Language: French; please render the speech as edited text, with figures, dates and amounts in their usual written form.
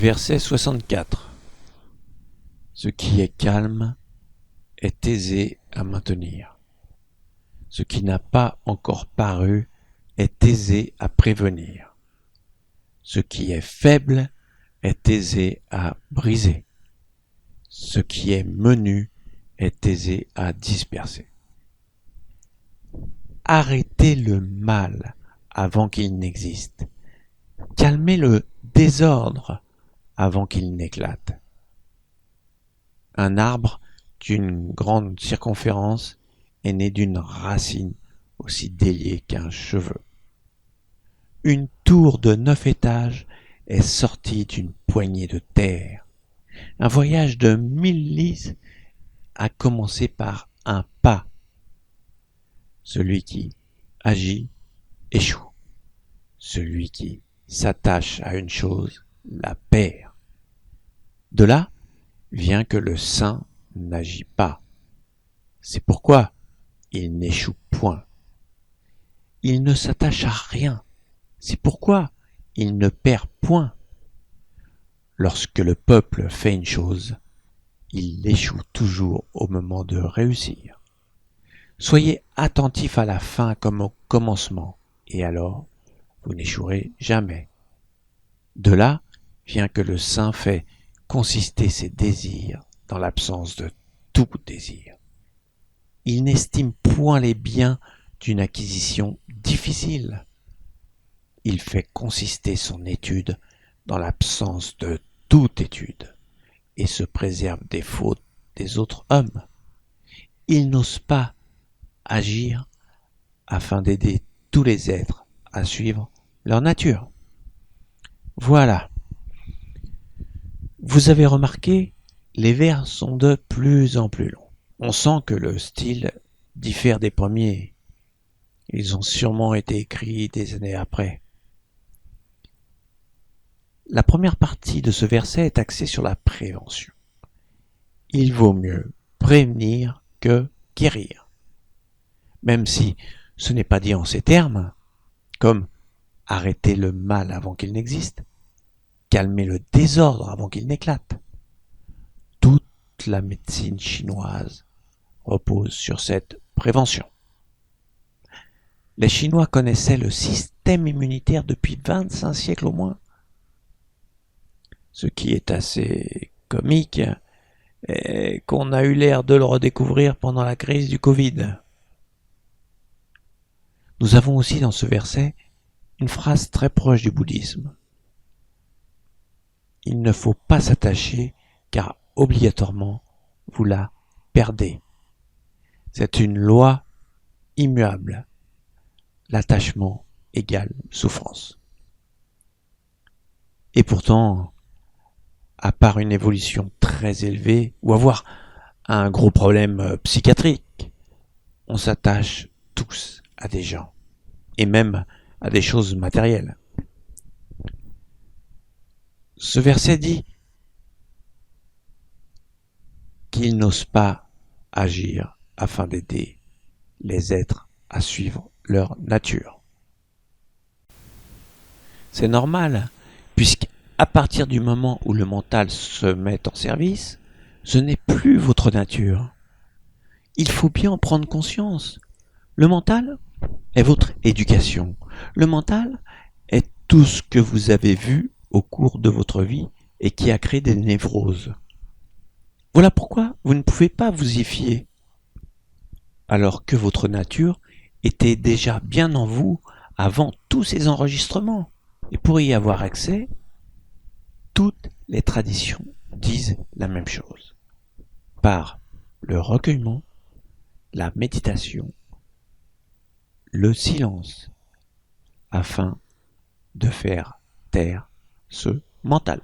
Verset 64. Ce qui est calme est aisé à maintenir. Ce qui n'a pas encore paru est aisé à prévenir. Ce qui est faible est aisé à briser. Ce qui est menu est aisé à disperser. Arrêtez le mal avant qu'il n'existe. Calmez le désordre avant qu'il n'éclate. Un arbre d'une grande circonférence est né d'une racine aussi déliée qu'un cheveu. Une tour de 9 étages est sortie d'une poignée de terre. Un voyage de 1000 lieues a commencé par un pas. Celui qui agit échoue. Celui qui s'attache à une chose la perd. De là vient que le saint n'agit pas. C'est pourquoi il n'échoue point. Il ne s'attache à rien. C'est pourquoi il ne perd point. Lorsque le peuple fait une chose, il échoue toujours au moment de réussir. Soyez attentifs à la fin comme au commencement, et alors vous n'échouerez jamais. De là vient que le saint fait consister ses désirs dans l'absence de tout désir. Il n'estime point les biens d'une acquisition difficile. Il fait consister son étude dans l'absence de toute étude et se préserve des fautes des autres hommes. Il n'ose pas agir afin d'aider tous les êtres à suivre leur nature. Voilà. Vous avez remarqué, les vers sont de plus en plus longs. On sent que le style diffère des premiers. Ils ont sûrement été écrits des années après. La première partie de ce verset est axée sur la prévention. Il vaut mieux prévenir que guérir. Même si ce n'est pas dit en ces termes, comme arrêter le mal avant qu'il n'existe, calmer le désordre avant qu'il n'éclate. Toute la médecine chinoise repose sur cette prévention. Les Chinois connaissaient le système immunitaire depuis 25 siècles au moins. Ce qui est assez comique est qu'on a eu l'air de le redécouvrir pendant la crise du Covid. Nous avons aussi dans ce verset une phrase très proche du bouddhisme. Il ne faut pas s'attacher car obligatoirement vous la perdez. C'est une loi immuable. L'attachement égale souffrance. Et pourtant, à part une évolution très élevée ou avoir un gros problème psychiatrique, on s'attache tous à des gens et même à des choses matérielles. Ce verset dit qu'il n'ose pas agir afin d'aider les êtres à suivre leur nature. C'est normal, puisqu'à partir du moment où le mental se met en service, ce n'est plus votre nature. Il faut bien en prendre conscience. Le mental est votre éducation. Le mental est tout ce que vous avez vu au cours de votre vie et qui a créé des névroses. Voilà pourquoi vous ne pouvez pas vous y fier, alors que votre nature était déjà bien en vous avant tous ces enregistrements. Et pour y avoir accès, toutes les traditions disent la même chose. Par le recueillement, la méditation, le silence, afin de faire taire ce mental.